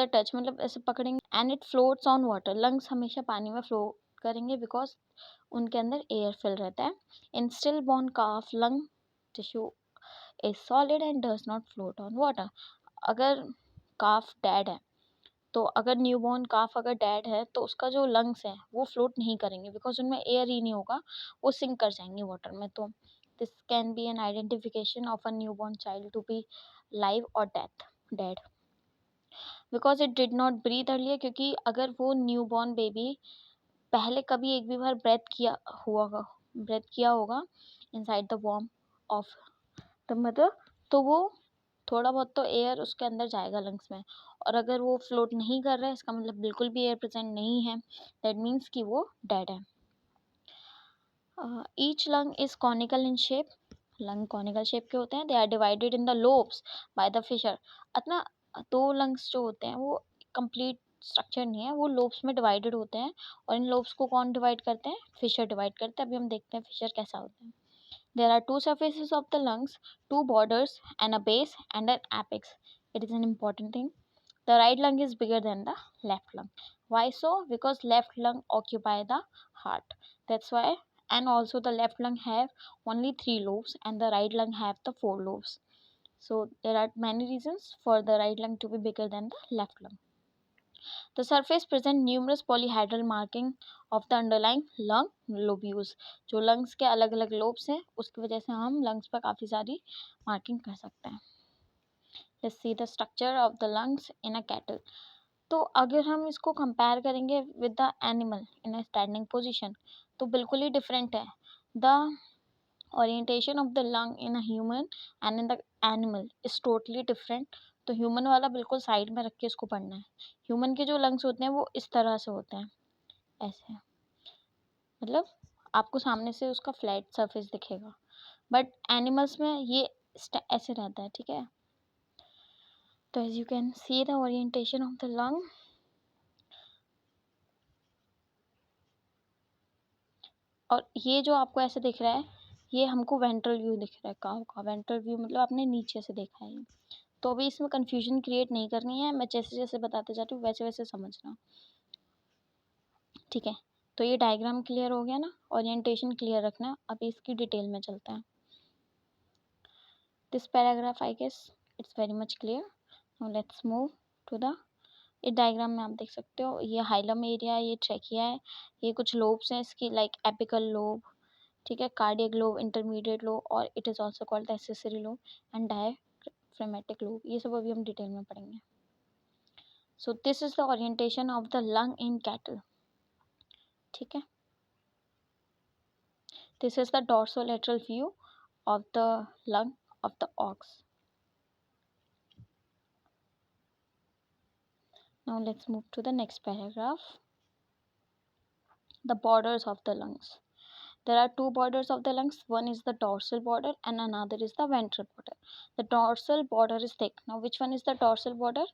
The touch मतलब ऐसे पकड़ेंगे and it floats on water. Lungs हमेशा पानी में फ्लोट करेंगे बिकॉज उनके अंदर एयर फिल रहता है. In still born calf lung tissue is solid and does not float on water. अगर काफ डेड है तो अगर न्यूबॉर्न काफ अगर डेड है तो उसका जो लंग्स है वो फ्लोट नहीं करेंगे बिकॉज उनमें एयर ही नहीं होगा, वो सिंक कर जाएंगे वाटर में. तो this can be an identification of a newborn child to be live और dead because it did not breathe earlier. क्योंकि अगर वो न्यूबॉर्न बेबी पहले कभी एक भी बार ब्रेथ किया होगा inside the warm of the mother, तो वो थोड़ा बहुत तो एयर उसके अंदर जाएगा लंग्स में. और अगर वो फ्लोट नहीं कर रहा है इसका मतलब बिल्कुल भी एयर प्रेजेंट नहीं है, दैट मीन्स कि वो डेड है. Each lung is conical in shape. Lung conical shape के होते हैं. They are divided in the lobes by the fissure. अपना 2 लंग्स जो होते हैं वो कंप्लीट स्ट्रक्चर नहीं है, वो लोब्स में डिवाइडेड होते हैं. और इन लोब्स को कौन डिवाइड करते हैं? फिशर डिवाइड करते हैं. अभी हम देखते हैं फिशर कैसा होता है. There are 2 surfaces of the lungs, 2 borders and a base and an apex. It is an important thing. The right lung is bigger than the left lung. Why so? Because left lung occupy the heart. That's why. And also the left lung have only 3 lobes and the right lung have the 4 lobes. So there are many reasons for the right lung to be bigger than the left lung. The surface present numerous polyhedral marking of the underlying lung lobules. जो lungs के अलग अलग lobes हैं उसकी वजह से हम lungs पर काफ़ी सारी marking कर सकते हैं. Let's see the structure of the lungs in a cattle. तो अगर हम इसको compare करेंगे with the animal in a standing position तो बिल्कुल ही different है. The orientation of the lung in a human and in the animal is totally different. तो human वाला बिल्कुल साइड में रख के इसको पढ़ना है. ह्यूमन के जो लंग्स होते हैं वो इस तरह से होते हैं, ऐसे, मतलब आपको सामने से उसका फ्लैट सरफेस दिखेगा. बट एनिमल्स में ये ऐसे रहता है. ठीक है. तो as you can see the orientation of the lung. और ये जो आपको ऐसे दिख रहा है ये हमको वेंट्रल व्यू दिख रहा है. काउ का वेंट्रल व्यू मतलब आपने नीचे से देखा है. तो अभी इसमें कंफ्यूजन क्रिएट नहीं करनी है. मैं जैसे जैसे बताते जाती हूँ वैसे वैसे समझना. ठीक है. तो ये डायग्राम क्लियर हो गया ना. ओरिएंटेशन क्लियर रखना. अभी इसकी डिटेल में चलते हैं. This paragraph I guess it's very much clear. Now let's move to the. इस डायग्राम में आप देख सकते हो ये हाइलम एरिया है, ये ट्रैकिया है, ये कुछ लोब्स हैं इसकी लाइक एपिकल लोब. ठीक है. कार्डियक लोब, इंटरमीडिएट लोब और it is also called the accessory lobe and diaphragmatic lobe. ये सब अभी हम डिटेल में पढ़ेंगे. So this is the orientation of the lung in cattle. ठीक है. This is the dorsolateral view of the lung of the ox. Now let's move to the next paragraph. The borders of the lungs. There are 2 borders of the lungs. One is the dorsal border and another is the ventral border. The dorsal border is thick. Now which one is the dorsal border?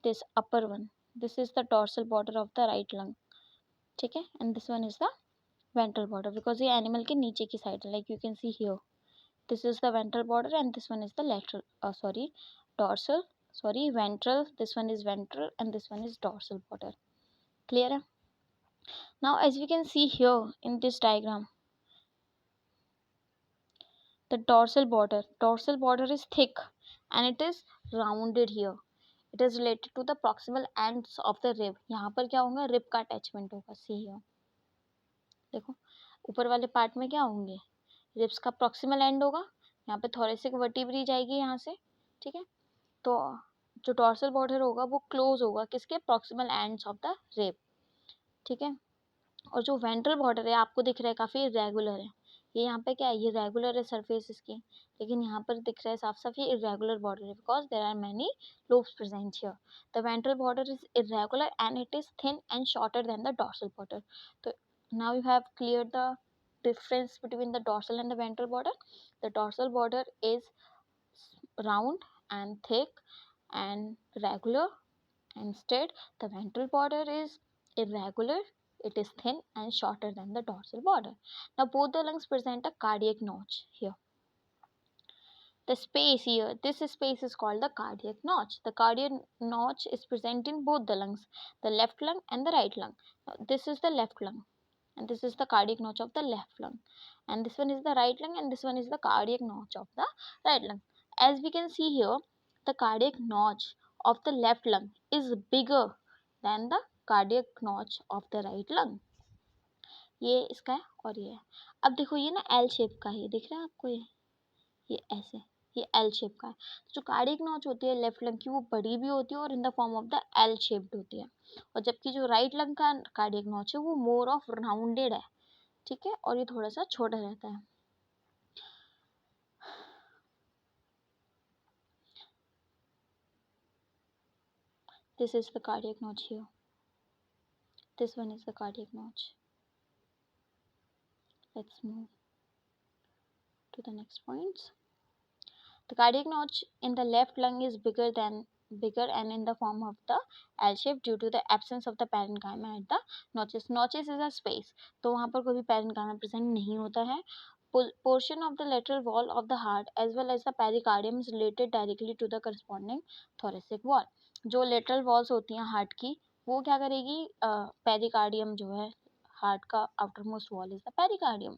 This upper one. This is the dorsal border of the right lung. ठीक है. And this one is the ventral border because ये animal के नीचे की side है. Like you can see here. This is the ventral border and this one is the ventral. This one is ventral and this one is dorsal border. Clear है? Now as we can see here in this diagram, the dorsal border is thick and it is rounded here. It is related to the proximal ends of the rib. यहाँ पर क्या होगा? Rib का attachment होगा. See here. देखो ऊपर वाले part में क्या होंगे? रिब्स का प्रॉक्सिमल एंड होगा. यहाँ पे थोरेसिक वर्टिब्री जाएगी यहाँ से. ठीक है. तो जो डोर्सल बॉर्डर होगा वो क्लोज होगा किसके? Proximal ends of the rib. ठीक है. और जो वेंट्रल बॉर्डर है आपको दिख रहा है काफ़ी इरेगुलर है. ये यहाँ पे क्या है? ये रेगुलर है सरफेस इसकी, लेकिन यहाँ पर दिख रहा है साफ साफ ये इरेगुलर बॉर्डर है because there are many lobes present here. The ventral border is irregular and it is thin and shorter than the dorsal border. तो now you have cleared the difference between the dorsal and the ventral border. The dorsal border is round and thick and regular. Instead, the ventral border is irregular. It is thin and shorter than the dorsal border. Now, both the lungs present a cardiac notch here. The space here, this space is called the cardiac notch. The cardiac notch is present in both the lungs, the left lung and the right lung. This is the left lung, and this is the cardiac notch of the left lung, and this one is the right lung, and this one is the cardiac notch of the right lung. As we can see here, the cardiac notch of the left lung is bigger than the cardiac notch of the right lung. ये इसका है और ये है. अब देखो ये ना एल शेप का है, दिख रहा है आपको? ये ऐसे, ये एल शेप का है. जो कार्डियक नॉच होती है लेफ्ट लंग की वो बड़ी भी होती है और in the form of the L shaped होती है, और जबकि जो राइट लंग का कार्डियक नॉच है वो मोर ऑफ राउंडेड है, ठीक है, और ये थोड़ा सा छोटा रहता है. This is the cardiac notch here. This one is the cardiac notch. Let's move to the next points. The cardiac notch in the left lung is bigger and in the form of the L shape due to the absence of the parenchyma at the notches. Notches is a space, तो वहाँ पर कोई भी parenchyma present नहीं होता है. Portion of the lateral wall of the heart as well as the pericardium is related directly to the corresponding thoracic wall. जो lateral walls होती हैं हार्ट की वो क्या करेगी, पेरिकार्डियम जो है हार्ट का outermost wall is the pericardium,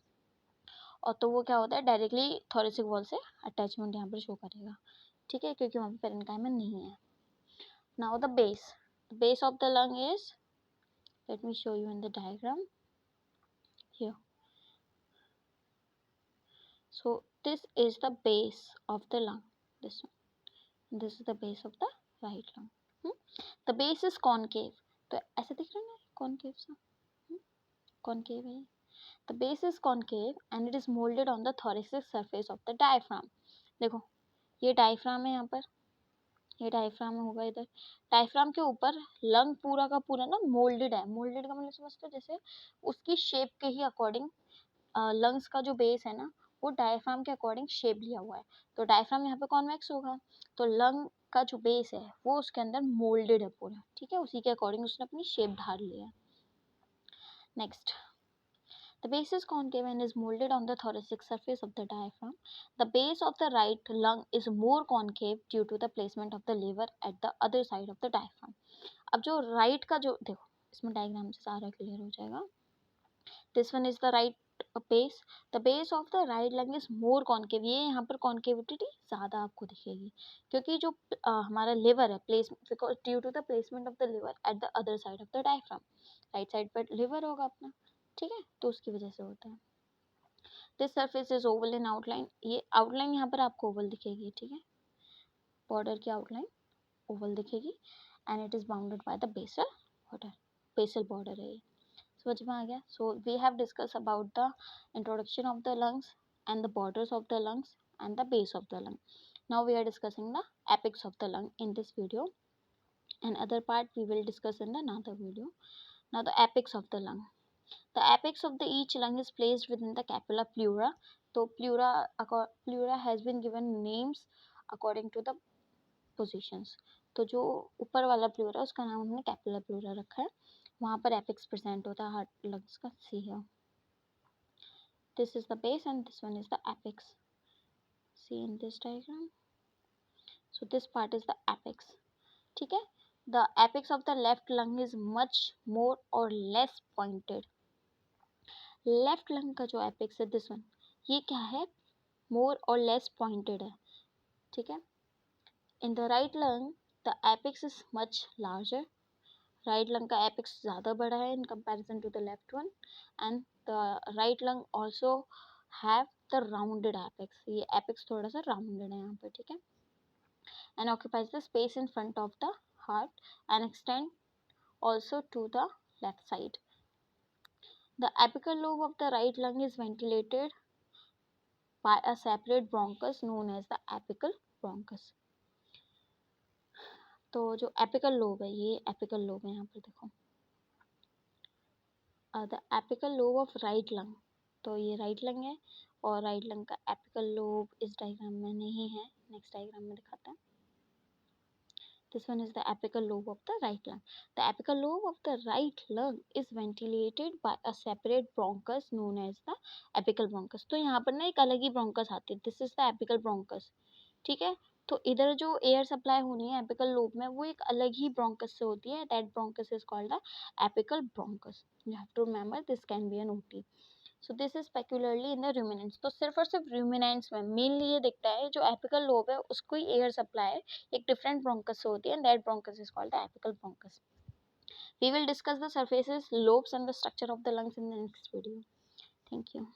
और तो वो क्या होता है डायरेक्टली थोरेसिक वॉल से अटैचमेंट यहाँ पर शो करेगा, ठीक है, क्योंकि वहाँ पे पेरेन्काइमा नहीं है. Now the base of the lung is, let me show you in the diagram here. So this is the base of the lung, this one, this is the base of the right lung. The base is concave, तो ऐसे दिख रहा है ना, concave सा, concave है. The base is concave and it is molded on the thoracic surface of the diaphragm. देखो ये डायफ्राम है, यहाँ पर ये डायफ्राम होगा, इधर डायफ्राम के ऊपर लंग पूरा का पूरा ना मोल्डेड है. मोल्डेड का मतलब समझते हो, जैसे उसकी शेप के ही अकॉर्डिंग लंग्स का जो बेस है ना वो डायफ्राम के अकॉर्डिंग शेप लिया हुआ है. तो डायफ्राम यहाँ पे कॉन्वेक्स होगा, तो लंग का जो बेस है वो उसके अंदर मोल्डेड है पूरा, ठीक है, उसी के अकॉर्डिंग उसने अपनी शेप ढाल लिया है. Next, the base is concave and is molded on the thoracic surface of the diaphragm. The base of the right lung is more concave due to the placement of the liver at the other side of the diaphragm. अब जो right का जो देखो इसमें diagram से सारा clear हो जाएगा. This one is the right base. The base of the right lung is more concave. ये यहाँ पर concavity ज़्यादा आपको दिखेगी क्योंकि जो हमारा liver है because due to the placement of the liver at the other side of the diaphragm. Right side पर liver होगा अपना, ठीक है, तो उसकी वजह से होता है. This surface is oval in outline, ये आउटलाइन यहाँ पर आपको ओवल दिखेगी, ठीक है, बॉर्डर की आउटलाइन ओवल दिखेगी and it is bounded by the basal border. Basal border है ये, समझ में आ गया. So we have discuss about the introduction of the lungs and the borders of the lungs and the base of the lung. Now we are discussing the apex of the lung in this video, and other part we will discuss in the another video. Now the apex of the lung. The apex of the each lung is placed within the capilla pleura. So pleura has been given names according to the positions. तो जो ऊपर वाला pleura है उसका नाम हमने कैपिला pleura रखा है, वहाँ पर एपेक्स प्रेजेंट होता है हार्ट लंग्स का. See here, this is the base and this one is the apex. See in this diagram. So this part is the apex, ठीक है. The apex of the left lung is much more or less pointed. Left lung का जो apex है this one, ये क्या है, मोर और less pointed है, ठीक है. In the right lung the apex is much larger. Right lung का एपेक्स ज़्यादा बड़ा है in comparison to the left one, and the right lung also have the rounded apex. ये एपेक्स थोड़ा सा राउंडेड है यहाँ पर, ठीक है, and occupies the space in front of the heart and extend also to the left side. The apical lobe of the right lung is ventilated by a separate bronchus known as the apical bronchus. तो जो apical lobe है, ये apical lobe है यहाँ पर देखो, the apical lobe of right lung, तो ये right lung है और right lung का apical lobe इस डायग्राम में नहीं है, नेक्स्ट डायग्राम में दिखाते हैं. This one is the apical lobe of the right lung. The apical lobe of the right lung is ventilated by a separate bronchus known as the apical bronchus. तो यहाँ पर ना एक अलग ही bronchus आती है. This is the apical bronchus. ठीक है। तो इधर जो एयर सप्लाई होनी है एपिकल लोब में वो एक अलग ही ब्रोंकस से होती है, that bronchus is called the apical bronchus. You have to remember this can be N OT. So this is पेक्यूलरली in the ruminants. तो सिर्फ और सिर्फ रूमिनेंट्स में मेनली ये दिखता है जो एपिकल लोब है उसको ही एयर सप्लाई एक डिफरेंट ब्रोंकस से होती है, that bronchus is called the apical bronchus. We will discuss the surfaces, lobes and the structure of the lungs in the next video. Thank you.